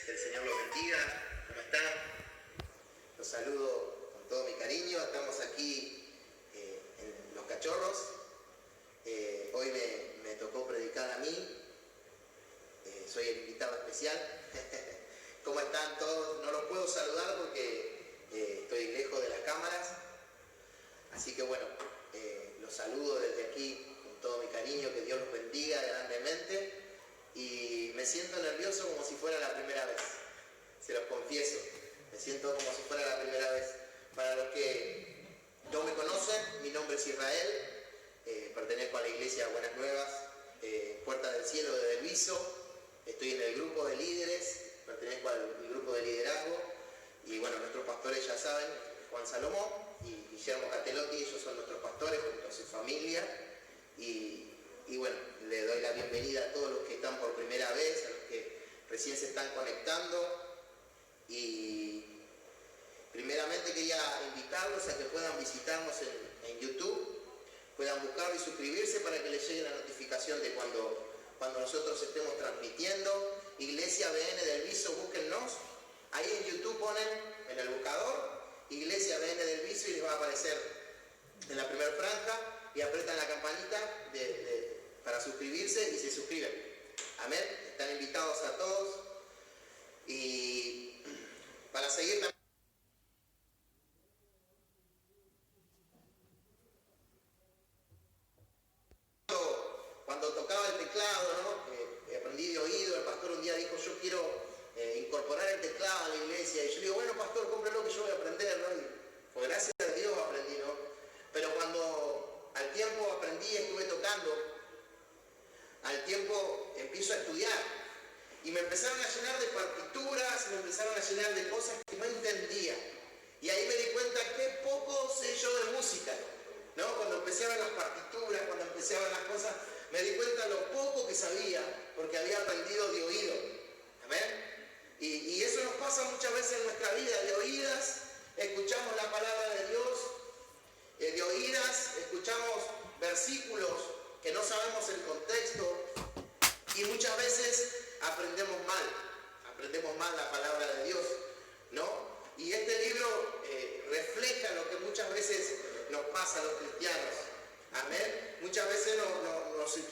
Que el Señor los bendiga. ¿Cómo están? Los saludo con todo mi cariño. Estamos aquí en Los Cachorros. Hoy me tocó predicar a mí. Soy el invitado especial. ¿Cómo están todos? No los puedo saludar porque estoy lejos de las cámaras. Así que bueno, los saludo desde aquí con todo mi cariño. Que Dios los bendiga grandemente. Y me siento nervioso como si fuera la primera vez, se los confieso, me siento como si fuera la primera vez. Para los que no me conocen, mi nombre es Israel, pertenezco a la iglesia Buenas Nuevas, Puerta del Cielo de Delviso, estoy en el grupo de líderes, pertenezco al grupo de liderazgo, y bueno, nuestros pastores ya saben, Juan Salomón y Guillermo Catelotti, ellos son nuestros pastores junto a su familia, y bueno, le doy la bienvenida a todos los que están por primera vez, a los que recién se están conectando. Y primeramente quería invitarlos a que puedan visitarnos en YouTube, puedan buscar y suscribirse para que les llegue la notificación de cuando nosotros estemos transmitiendo. Iglesia BN Delviso, búsquennos. Ahí en YouTube ponen en el buscador Iglesia BN Delviso y les va a aparecer en la primera franja y apretan la campanita para suscribirse y se suscriben. Amén. Están invitados a todos. Y para seguir también. Cuando tocaba el teclado, ¿no? Aprendí de oído. El pastor un día dijo, yo quiero incorporar el teclado a la iglesia. Y yo le digo, bueno, pastor, cómprelo que yo voy a aprender, ¿no? Y pues gracias a Dios aprendí, ¿no? Pero cuando al tiempo aprendí, estuve tocando, al tiempo empiezo a estudiar y me empezaron a llenar de partituras, me empezaron a llenar de cosas que no entendía, y ahí me di cuenta que poco sé yo de música, ¿no? Cuando empecé a ver las partituras, cuando empecé a ver las cosas, me di cuenta lo poco que sabía porque había aprendido de oído. Amén. Y eso nos pasa muchas veces en nuestra vida. De oídas escuchamos la palabra de Dios, de oídas escuchamos versículos que no sabemos el contexto, y muchas veces aprendemos mal la palabra de Dios, ¿no? Y este libro refleja lo que muchas veces nos pasa a los cristianos. Amén. Muchas veces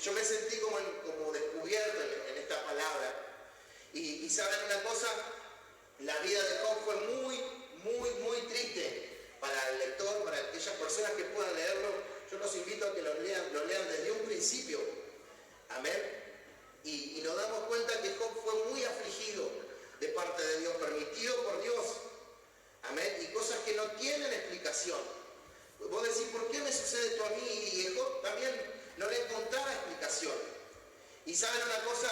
yo me sentí como descubierto en esta palabra. Y saben una cosa, la vida de Job fue muy triste para el lector, para aquellas personas que puedan leerlo. Yo los invito a que lo lean desde un principio. Amén. Y nos damos cuenta que Job fue muy afligido de parte de Dios, permitido por Dios. Amén. Y cosas que no tienen explicación. Vos decís, ¿por qué me sucede esto a mí? Y Job también no le encontraba explicación. Y saben una cosa,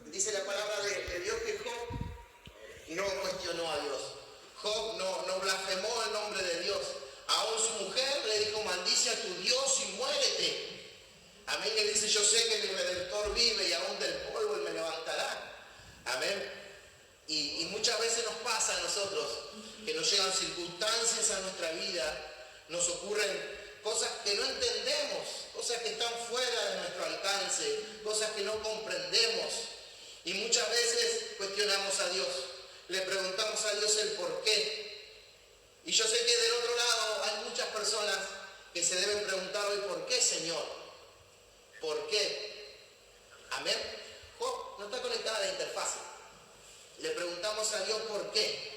dice la palabra de Dios que Job no cuestionó a Dios. Job no blasfemó el nombre de Dios. Aún su mujer le dijo, maldice a tu Dios y muérete. Amén. Le dice, yo sé que mi Redentor vive y aún del polvo Él me levantará. Amén. Y muchas veces nos pasa a nosotros que nos llegan circunstancias a nuestra vida, nos ocurren cosas que no entendemos, cosas que están fuera de nuestro alcance, cosas que no comprendemos. Y muchas veces cuestionamos a Dios, le preguntamos a Dios el por qué. Y yo sé que del otro lado hay muchas personas que se deben preguntar hoy, ¿por qué, Señor? ¿Por qué? Amén. Job no está conectada a la interfase. Le preguntamos a Dios por qué.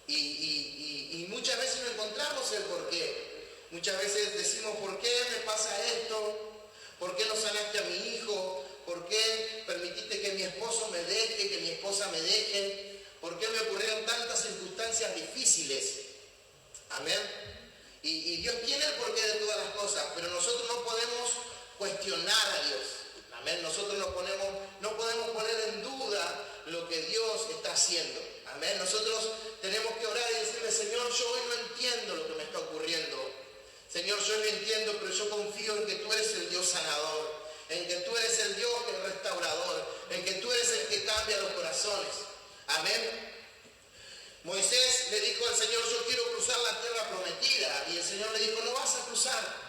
Y muchas veces no encontramos el por qué. Muchas veces decimos, ¿por qué me pasa esto? ¿Por qué no sanaste a mi hijo? ¿Por qué permitiste que mi esposo me deje, que mi esposa me deje? ¿Por qué me ocurrieron tantas circunstancias difíciles? Amén. Y Dios tiene el porqué de todas las cosas, pero nosotros no podemos cuestionar a Dios. Amén. Nosotros no podemos poner en duda lo que Dios está haciendo. Amén. Nosotros tenemos que orar y decirle, Señor, yo hoy no entiendo lo que me está ocurriendo. Señor, yo no entiendo, pero yo confío en que tú eres el Dios sanador, en que tú eres el Dios el restaurador, en que tú eres el que cambia los corazones. Amén. Moisés le dijo al Señor, yo quiero cruzar la tierra prometida, y el Señor le dijo, no vas a cruzar.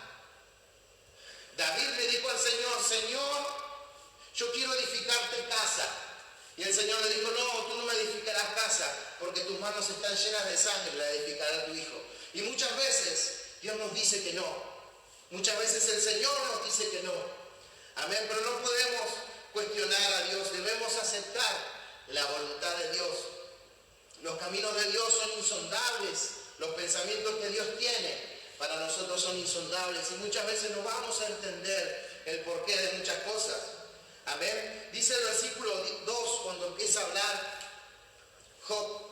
David le dijo al Señor, Señor, yo quiero edificarte casa. Y el Señor le dijo, no, tú no me edificarás casa, porque tus manos están llenas de sangre, la edificará tu hijo. Y muchas veces Dios nos dice que no. Muchas veces el Señor nos dice que no. Amén, pero no podemos cuestionar a Dios, debemos aceptar la voluntad de Dios. Los caminos de Dios son insondables, los pensamientos que Dios tiene para nosotros son insondables y muchas veces no vamos a entender el porqué de muchas cosas. Amén. Dice el versículo 2, cuando empieza a hablar Job,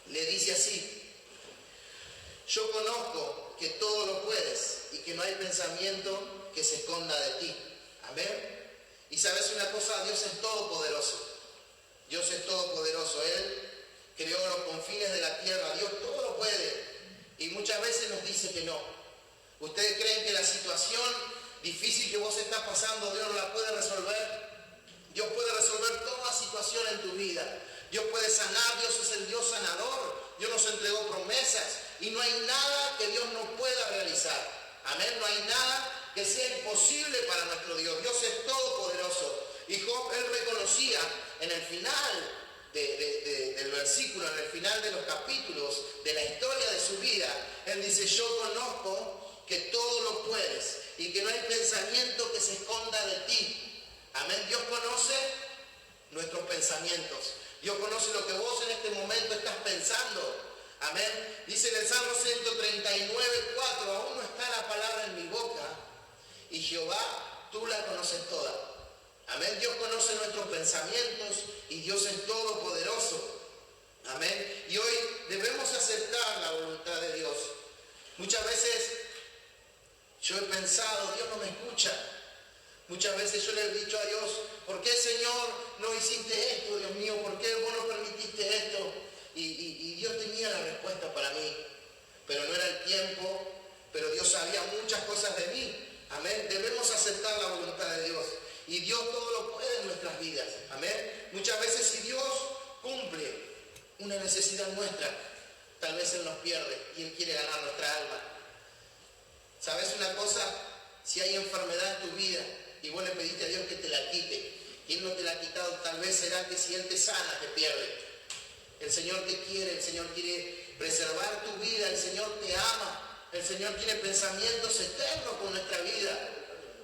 le dice así: yo conozco que todo lo puedes y que no hay pensamiento que se esconda de ti. Amén. Y sabes una cosa, Dios es todopoderoso. Dios es todopoderoso. Él creó los confines de la tierra. Dios todo lo puede. Y muchas veces nos dice que no. ¿Ustedes creen que la situación difícil que vos estás pasando, Dios no la puede resolver? Dios puede resolver toda situación en tu vida. Dios puede sanar, Dios es el Dios sanador. Dios nos entregó promesas y no hay nada que Dios no pueda realizar. Amén, no hay nada que sea imposible para nuestro Dios. Dios es todopoderoso. Y Job, él reconocía en el final del versículo, en el final de los capítulos de la historia de su vida, él dice: yo conozco que todo lo puedes y que no hay pensamiento que se esconda de ti. Amén. Dios conoce nuestros pensamientos. Dios conoce lo que vos en este momento estás pensando. Amén. Dice en el Salmo 139, 4, aún no está la palabra en mi boca y Jehová, tú la conoces toda. Amén. Dios conoce nuestros pensamientos y Dios es todopoderoso. Amén. Y hoy debemos aceptar la voluntad de Dios. Muchas veces yo he pensado, Dios no me escucha. Muchas veces yo le he dicho a Dios: ¿por qué, Señor, no hiciste esto, Dios mío? ¿Por qué vos no permitiste esto? Y Dios tenía la respuesta para mí, pero no era el tiempo, pero Dios sabía muchas cosas de mí. Amén. Debemos aceptar la voluntad de Dios. Y Dios todo lo puede en nuestras vidas. Amén. Muchas veces si Dios cumple una necesidad nuestra, tal vez Él nos pierde y Él quiere ganar nuestra alma. ¿Sabes una cosa? Si hay enfermedad en tu vida y vos le pediste a Dios que te la quite y Él no te la ha quitado, tal vez será que si Él te sana, te pierde. El Señor te quiere, el Señor quiere preservar tu vida, el Señor te ama, el Señor tiene pensamientos eternos con nuestra vida.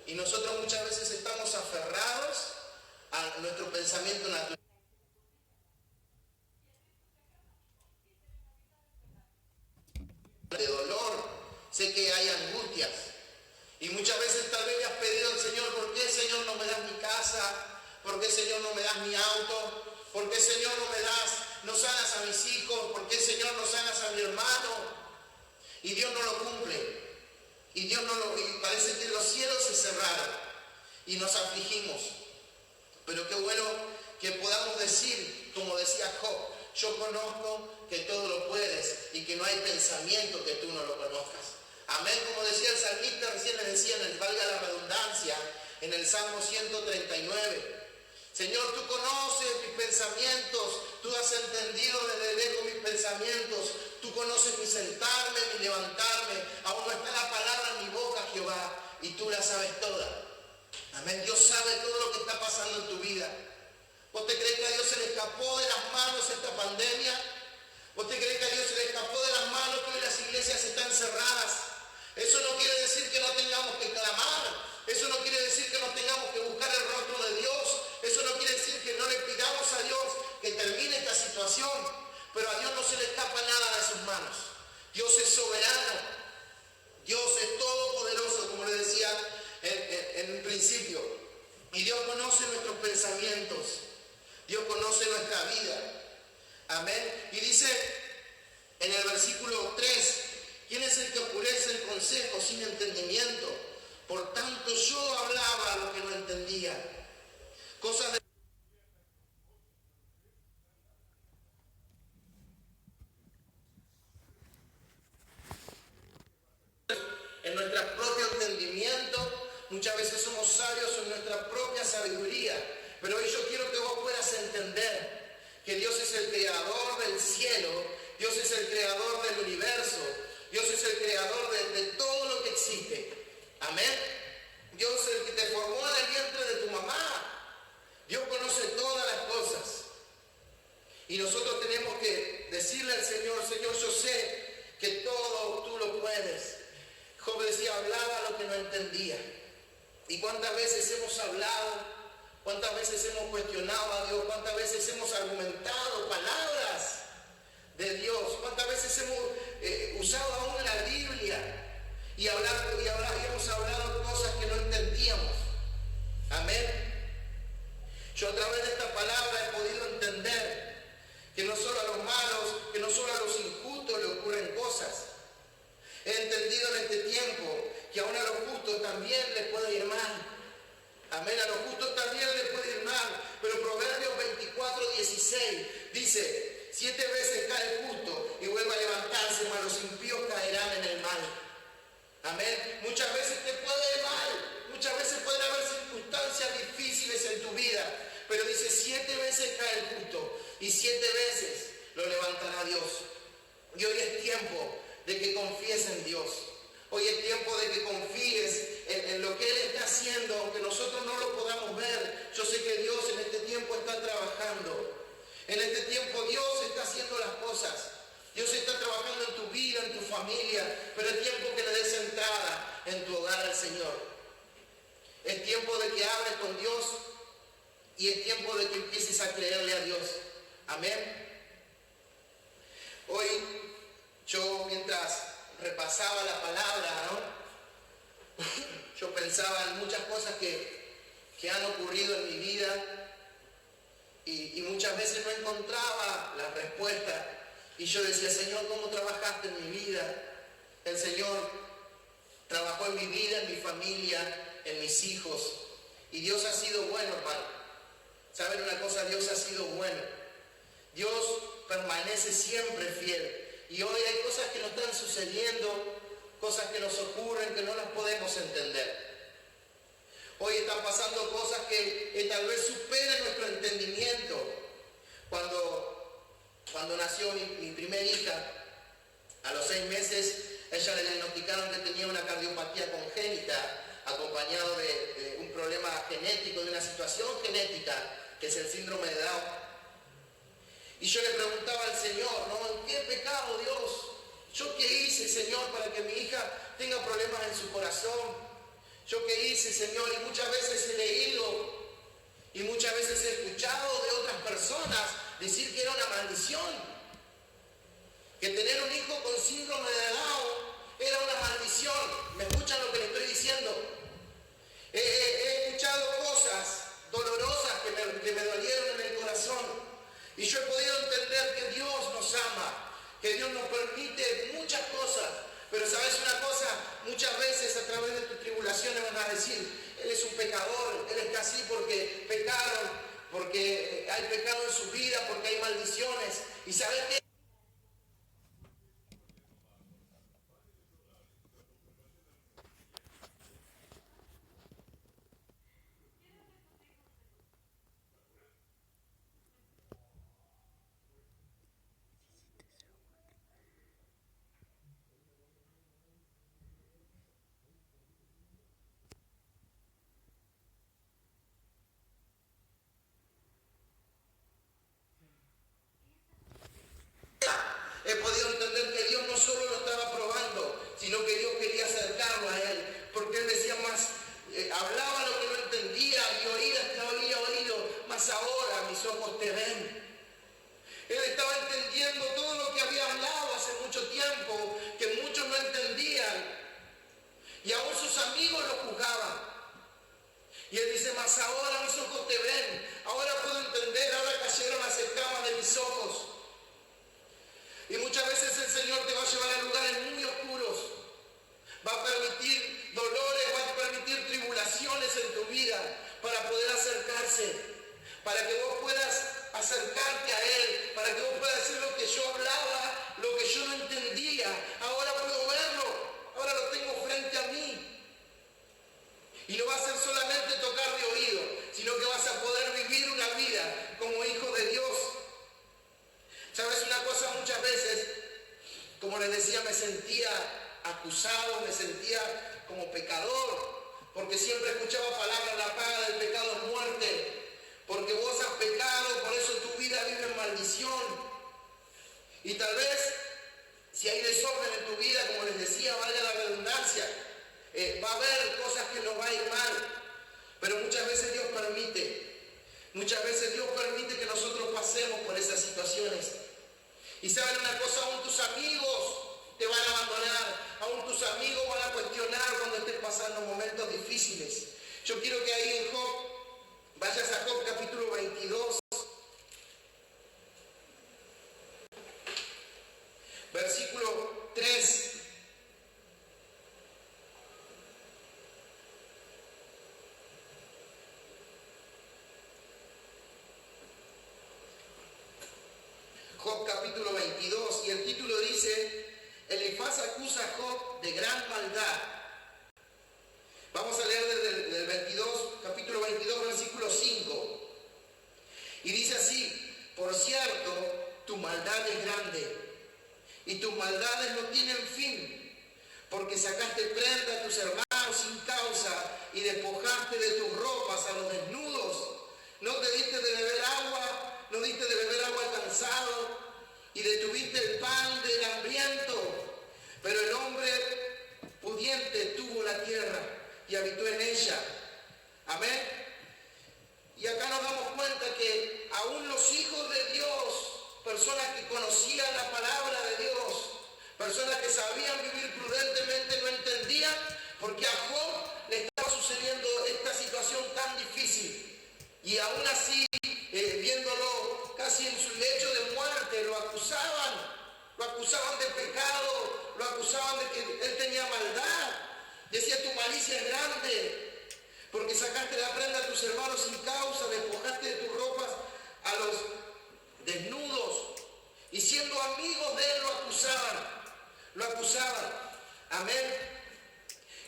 Y nosotros muchas veces estamos aferrados a nuestro pensamiento natural. De dolor, sé que hay angustias. Y muchas veces tal vez le has pedido al Señor: ¿por qué, Señor, no me das mi casa? ¿Por qué, Señor, no me das mi auto? ¿Por qué, Señor, no sanas a mis hijos? ¿Por qué, Señor, no sanas a mi hermano? Y Dios no lo cumple. Y parece que los cielos se cerraron y nos afligimos. Pero qué bueno que podamos decir, como decía Job: yo conozco que todo lo puedes y que no hay pensamiento que tú no lo conozcas. Amén. Como decía el salmista, recién les decía, valga la redundancia, en el Salmo 139. Señor, tú conoces mis pensamientos, tú has entendido desde lejos mis pensamientos, tú conoces mi sentarme, mi levantarme, aún no está la palabra en mi boca, Jehová, y tú la sabes toda. Amén. Dios sabe todo lo que está pasando en tu vida. ¿Vos te crees que a Dios se le escapó de las manos esta pandemia? ¿Vos te crees que a Dios se le escapó de las manos que hoy las iglesias están cerradas? Eso no quiere decir que no tengamos que clamar. Eso no quiere decir que no tengamos que buscar el rostro de Dios. Eso no quiere decir que no le pidamos a Dios que termine esta situación. Pero a Dios no se le escapa nada de sus manos. Dios es soberano. Dios es todopoderoso, como le decía en un principio. Y Dios conoce nuestros pensamientos. Dios conoce nuestra vida. Amén. Y dice en el versículo 3: ¿quién es el que oscurece el consejo sin entendimiento? Por tanto yo hablaba lo que no entendía. Cosas de en nuestro propio entendimiento. Muchas veces somos sabios en nuestra propia sabiduría. Pero hoy yo quiero que vos puedas entender que Dios es el creador del cielo, Dios es el creador del universo, Dios es el creador de todo lo que existe. Amén. Dios es el que te formó en el vientre de tu mamá. Dios conoce todas las cosas. Y nosotros tenemos que decirle al Señor, Señor, yo sé que todo tú lo puedes. Job decía, hablaba lo que no entendía. ¿Y cuántas veces hemos hablado? ¿Cuántas veces hemos cuestionado a Dios? ¿Cuántas veces hemos argumentado palabras de Dios? ¿Cuántas veces hemos usado aún la Biblia y hemos hablado cosas que no entendíamos? Amén. Yo a través de esta palabra he podido entender que no solo a los malos, que no solo a los injustos le ocurren cosas. He entendido en este tiempo que aún a los justos también les puede ir mal. Amén, a los justos también les puede ir mal. Pero Proverbios 24:16 dice, 7 veces cae el justo y vuelve a levantarse, mas los impíos caerán en el mal. Amén. Muchas veces te puede ir mal, muchas veces pueden haber circunstancias difíciles en tu vida, pero dice 7 veces cae el justo y 7 veces lo levantará Dios. Y hoy es tiempo de que confíes en Dios. Hoy es tiempo de que confíes en lo que Él está haciendo, aunque nosotros no lo podamos ver. Yo sé que Dios en este tiempo está trabajando. En este tiempo Dios está haciendo las cosas. Dios está trabajando en tu vida, en tu familia, pero es tiempo que le des entrada en tu hogar al Señor. Es tiempo de que hables con Dios y es tiempo de que empieces a creerle a Dios. Amén. Hoy yo, mientras repasaba la palabra, ¿no? Yo pensaba en muchas cosas que han ocurrido en mi vida y muchas veces no encontraba la respuesta. Y yo decía, Señor, ¿cómo trabajaste en mi vida? El Señor trabajó en mi vida, en mi familia, en mis hijos. Y Dios ha sido bueno, hermano. ¿Saben una cosa? Dios ha sido bueno. Dios permanece siempre fiel. Y hoy hay cosas que nos están sucediendo, cosas que nos ocurren, que no las podemos entender. Hoy están pasando cosas que tal vez superen nuestro entendimiento. Cuando nació mi primera hija, a los 6 meses, ella le diagnosticaron que tenía una cardiopatía congénita, acompañado de un problema genético, de una situación genética, que es el síndrome de Down. Y yo le preguntaba al Señor, ¿no? ¿En qué pecado, Dios? ¿Yo qué hice, Señor, para que mi hija tenga problemas en su corazón? ¿Yo qué hice, Señor? Y muchas veces he leído y muchas veces he escuchado de otras personas decir que era una maldición. Que tener un hijo con síndrome de Down era una maldición. ¿Me escuchan lo que les estoy diciendo? He escuchado cosas dolorosas que me dolieron en el corazón. Y yo he podido entender que Dios nos ama, que Dios nos permite muchas cosas. Pero ¿sabes una cosa? Muchas veces a través de tus tribulaciones van a decir, Él es un pecador, Él está así porque pecaron, porque hay pecado en su vida, porque hay maldiciones. ¿Y sabes qué? He podido entender que Dios no solo lo estaba probando, sino que Dios quería acercarlo a Él. Porque Él decía más, hablaba lo que no entendía y oídas que no había oído, mas ahora mis ojos te ven. Él estaba entendiendo todo lo que había hablado hace mucho tiempo, que muchos no entendían. Y aún sus amigos lo juzgaban. Y Él dice, mas ahora mis ojos te ven. Ahora puedo entender, ahora cayeron las escamas de mis ojos. Y muchas veces el Señor te va a llevar a lugares muy oscuros. Va a permitir dolores, va a permitir tribulaciones en tu vida para poder acercarse. Para que vos puedas acercarte a Él. Para que vos puedas hacer lo que yo hablaba, lo que yo no entendía. Ahora puedo verlo. Ahora lo tengo frente a mí. Y no va a ser solamente tocar de oído, sino que vas a poder vivir una vida como hijo de Dios. ¿Sabes una cosa? Muchas veces, como les decía, me sentía acusado, me sentía como pecador, porque siempre escuchaba palabras, la paga del pecado es muerte. porque vos has pecado, por eso tu vida vive en maldición. Y tal vez, si hay desorden en tu vida, como les decía, valga la redundancia, va a haber cosas que nos va a ir mal, pero muchas veces Dios permite que nosotros pasemos por esas situaciones. Y saben una cosa, aún tus amigos te van a abandonar, aún tus amigos van a cuestionar cuando estés pasando momentos difíciles. Yo quiero que ahí en Job, vayas a Job capítulo 22, versículo 3. Job capítulo 22, y el título dice: Elifaz acusa a Job de gran maldad. Vamos a leer desde el 22, capítulo 22, versículo 5. Y dice así: por cierto, tu maldad es grande, y tus maldades no tienen fin, porque sacaste prenda a tus hermanos sin causa, y despojaste de tus ropas a los desnudos. No te diste de beber agua, no diste de beber agua al cansado, y detuviste el pan del hambriento. Pero el hombre pudiente tuvo la tierra y habitó en ella. Amén. Y acá nos damos cuenta que aún los hijos de Dios, personas que conocían la palabra de Dios, personas que sabían vivir prudentemente, no entendían porque a Job le estaba sucediendo esta situación tan difícil. Y aún así, viéndolo casi en su lecho de muerte, lo acusaban de pecado, lo acusaban de que él tenía maldad. Decía: tu malicia es grande, porque sacaste la prenda a tus hermanos sin causa, despojaste de tus ropas a los desnudos. Y siendo amigos de él lo acusaban. Amén.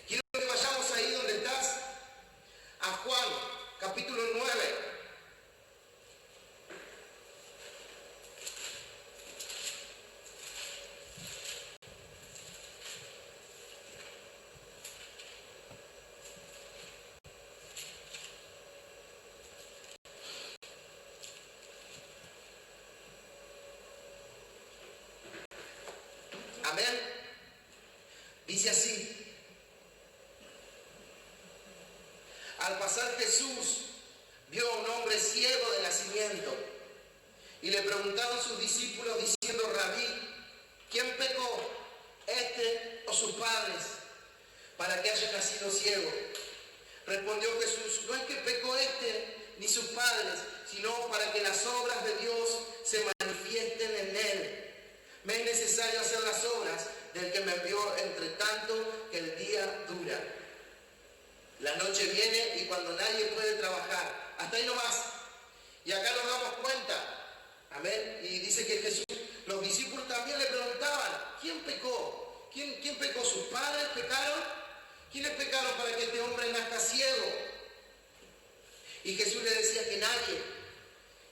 Quiero que vayamos ahí donde estás, a Juan capítulo 9. Amén. Dice así: al pasar Jesús vio a un hombre ciego de nacimiento, y le preguntaron sus discípulos diciendo: Rabí, ¿quién pecó, este o sus padres, para que haya nacido ciego? Respondió Jesús: no es que pecó este ni sus padres, sino para que las obras de Dios se manifiesten en él. Me es necesario hacer las obras del que me envió, entre tanto que el día dura. La noche viene y cuando nadie puede trabajar. Hasta ahí nomás. Y acá nos damos cuenta. Amén. Y dice que Jesús, los discípulos también le preguntaban: ¿quién pecó? ¿Quién pecó? ¿Sus padres pecaron? ¿Quiénes pecaron para que este hombre nazca ciego? Y Jesús le decía que nadie,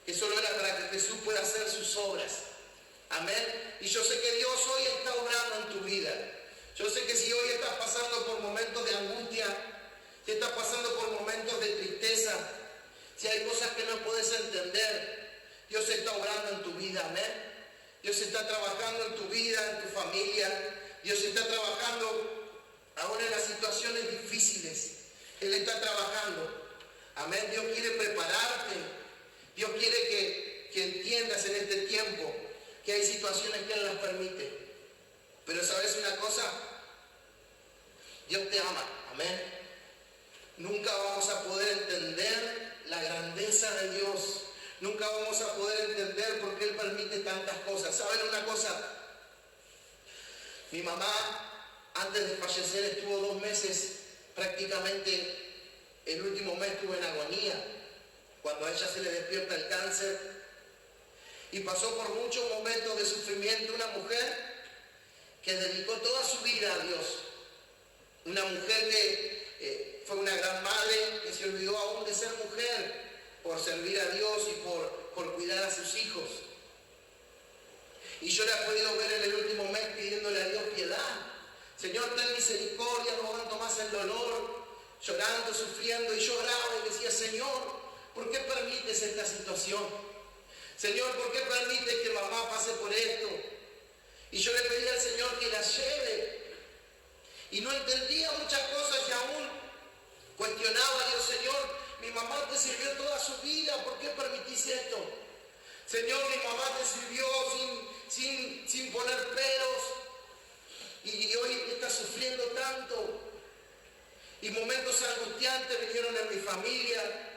que solo era para que Jesús pueda hacer sus obras. Amén. Y yo sé que Dios hoy está obrando en tu vida. Yo sé que si hoy estás pasando por momentos de angustia, si estás pasando por momentos de tristeza, si hay cosas que no puedes entender, Dios está obrando en tu vida. Amén. Dios está trabajando en tu vida, en tu familia. Dios está trabajando aún en las situaciones difíciles. Él está trabajando. Amén. Dios quiere prepararte. Dios quiere que entiendas en este tiempo que hay situaciones que Él las permite. Pero ¿sabes una cosa? Dios te ama. Amén. Nunca vamos a poder entender la grandeza de Dios. Nunca vamos a poder entender por qué Él permite tantas cosas. ¿Saben una cosa? Mi mamá, antes de fallecer, estuvo 2 meses, prácticamente el último mes estuvo en agonía, cuando a ella se le despierta el cáncer. Y pasó por muchos momentos de sufrimiento. Una mujer que dedicó toda su vida a Dios. Una mujer que fue una gran madre, que se olvidó aún de ser mujer por servir a Dios y por cuidar a sus hijos. Y yo la he podido ver en el último mes pidiéndole a Dios piedad. Señor, ten misericordia, no aguanto más el dolor, llorando, sufriendo. Y lloraba y decía: Señor, ¿por qué permites esta situación? Señor, ¿por qué permites que mamá pase por esto? Y yo le pedí al Señor que la lleve. Y no entendía muchas cosas y aún cuestionaba a Dios, Señor, mi mamá te sirvió toda su vida, ¿por qué permitís esto? Señor, mi mamá te sirvió sin poner peros y hoy está sufriendo tanto. Y momentos angustiantes vinieron en mi familia,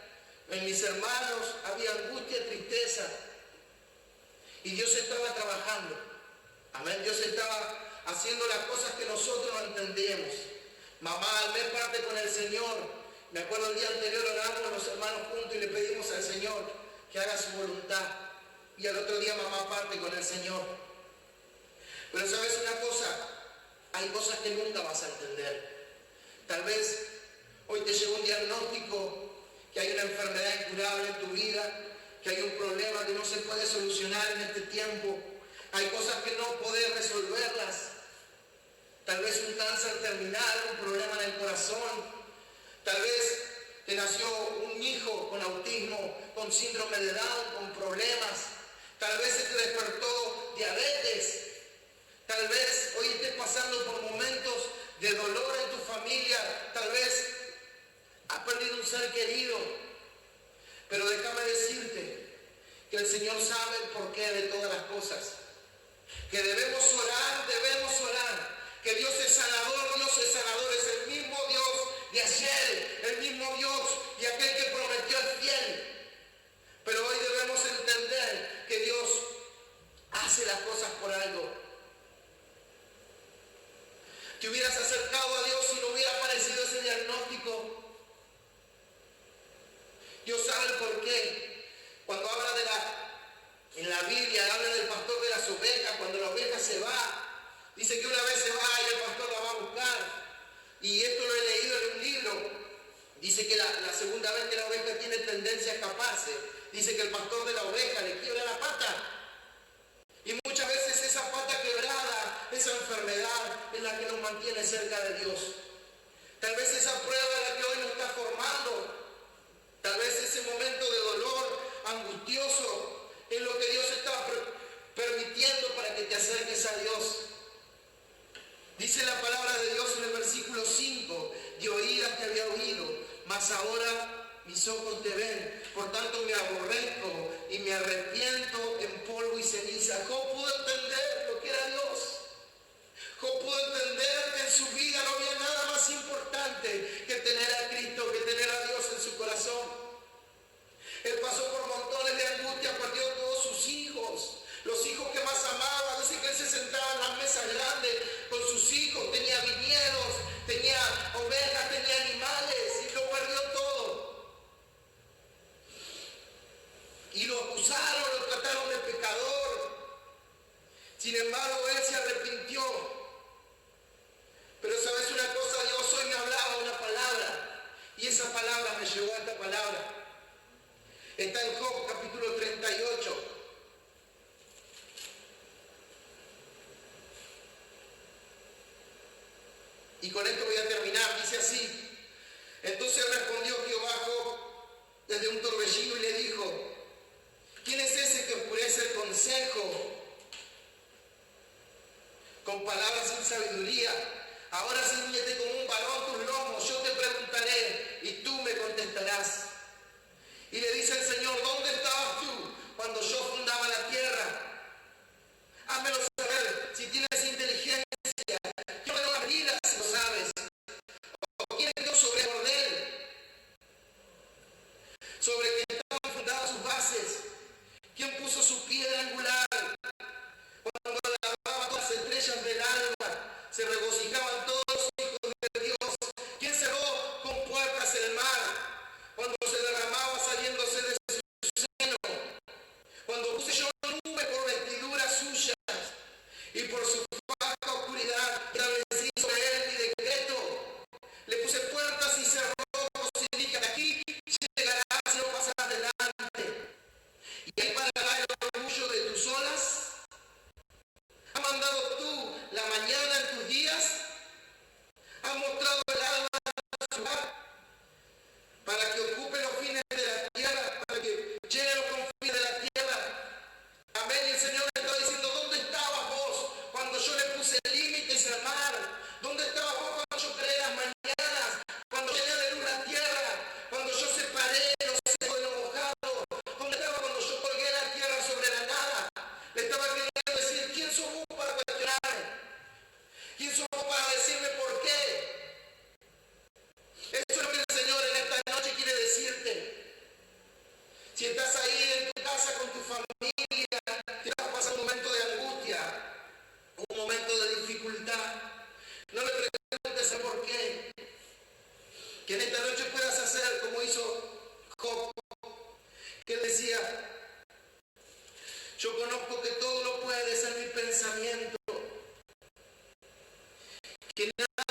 en mis hermanos, había angustia, tristeza. Y Dios estaba trabajando. Amén, Dios estaba haciendo las cosas que nosotros no entendemos. Mamá al mes parte con el Señor. Me acuerdo el día anterior oramos los hermanos juntos y le pedimos al Señor que haga su voluntad. Y al otro día mamá parte con el Señor. Pero sabes una cosa, hay cosas que nunca vas a entender. Tal vez hoy te llegó un diagnóstico que hay una enfermedad incurable en tu vida, que hay un problema que no se puede solucionar en este tiempo. Hay cosas que no podés resolverlas. Tal vez un cáncer terminal, un problema en el corazón. Tal vez te nació un hijo con autismo, con síndrome de Down, con problemas. Tal vez se te despertó diabetes. Tal vez hoy estés pasando por momentos de dolor en tu familia. Tal vez has perdido un ser querido. Pero déjame decirte que el Señor sabe el porqué de todas las cosas. Que debemos orar, que Dios es sanador, es el mismo Dios de ayer, el mismo Dios y aquel que prometió es fiel. Pero hoy debemos entender que Dios hace las cosas por algo. Te hubieras acercado a Dios si no hubiera aparecido ese diagnóstico. Dios sabe el porqué. Cuando habla en la Biblia, habla del pastor de las ovejas, cuando la oveja se va, dice que una vez se va y el pastor la va a buscar. Y esto lo he leído en un libro. Dice que la segunda vez que la oveja tiene tendencia a escaparse, dice que el pastor de la oveja le quiebra la pata. Y muchas veces esa pata quebrada, esa enfermedad es la que nos mantiene cerca de Dios. Tal vez esa prueba es la que hoy nos está formando. Tal vez ese momento de dolor angustioso es lo que Dios está permitiendo para que te acerques a Dios. Dice la palabra de Dios en el versículo 5, de oídas te había oído, mas ahora mis ojos te ven, por tanto me aborrezco y me arrepiento en polvo y ceniza. Job pudo entender lo que era Dios. Job pudo entender que en su vida no había nada más importante que tener a Cristo, que tener a Dios en su corazón. Él pasó por montones de angustia, perdió todos sus hijos, los hijos que más amaba. Dice que él se sentaba en las mesas grandes con sus hijos, tenía viñedos, tenía ovejas, tenía animales y lo perdió todo. Y lo acusaron, lo trataron de pecador. Sin embargo, él se arrepintió. Pero sabes una cosa, Dios hoy me hablaba una palabra y esa palabra me llevó a esta palabra. Está en Job capítulo 38. Y con esto voy a terminar, dice así. Entonces respondió Jehová a Job desde un torbellino y le dijo, ¿quién es ese que oscurece el consejo con palabras sin sabiduría? Ahora ciñete como un varón tus lomos, yo te preguntaré y tú me contestarás. Y le dice el Señor, ¿dónde estabas tú cuando yo fundaba la tierra? Házmelo saber, si tienes inteligencia, yo me lo abrirás si lo sabes. ¿O quién dio sobre Jordán? Sobre quien estaban fundadas sus bases. ¿Quién puso su piedra angular? Cuando alababa todas las estrellas del alba, se regocijaban todos los hijos de Dios. ¿Quién cerró con puertas el mar? Cuando se derramaba saliéndose de su seno, cuando puse yo nube por vestiduras suyas y por su faja oscuridad establecí sobre él mi decreto, le puse puertas y cerrojos y dije, de aquí llegarás y no pasarás adelante, y ahí parará el orgullo de tus olas estaba queriendo decir, ¿quién sos vos para cuestionarme? ¿Quién sos vos para decirme por qué? Eso es lo que el Señor en esta noche quiere decirte. Si estás ahí en tu casa con tu familia, te estás pasando un momento de angustia, un momento de dificultad, no le preguntes el por qué. Que en esta noche puedas hacer como hizo Job, que él decía, yo conozco que todo lo puedes en mi pensamiento, que nada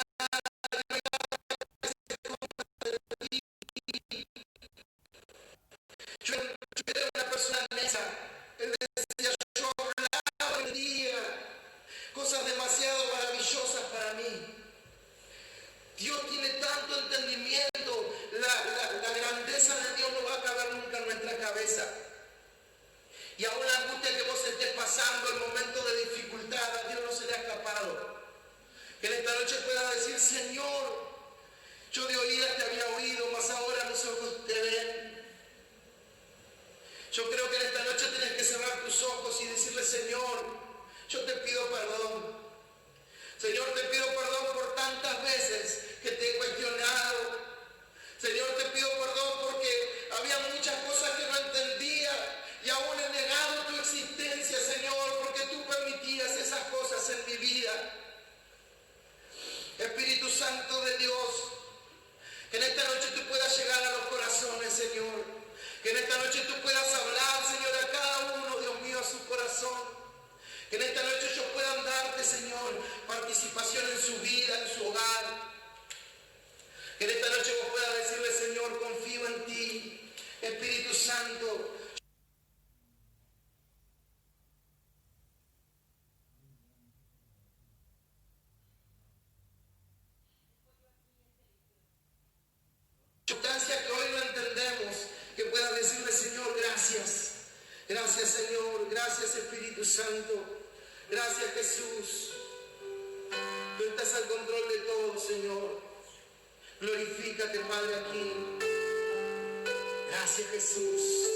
yo era una persona nesa. Él decía, yo hablaba y día cosas demasiado maravillosas para mí. Dios tiene tanto entendimiento, la grandeza de Dios no va a caber nunca en nuestra cabeza. Y aún la angustia que vos estés pasando, el momento de dificultad, a Dios no se le ha escapado. Que en esta noche puedas decir, Señor, yo de oídas te había oído, mas ahora mis ojos te ven. Yo creo que en esta noche tienes que cerrar tus ojos y decirle, Señor, yo te pido perdón. Señor, te pido perdón por tantas veces que te he cuestionado. Señor, te pido perdón porque había muchas cosas que no entendía y aún he negado tu existencia, Señor, porque tú permitías esas cosas en mi vida. Espíritu Santo de Dios, que en esta noche tú puedas llegar a los corazones, Señor. Que en esta noche tú puedas hablar, Señor, a cada uno, Dios mío, a su corazón. Que en esta noche ellos puedan darte, Señor, participación en su vida, en su hogar. Que en esta noche vos puedas decirle, Señor, confío en ti, Espíritu Santo. Circunstancias que hoy no entendemos, que puedas decirle, Señor, gracias. Gracias, Señor. Gracias, Espíritu Santo. Gracias, Jesús. Tú estás al control de todo, Señor. Glorifícate, Padre, aquí. Gracias, Jesús.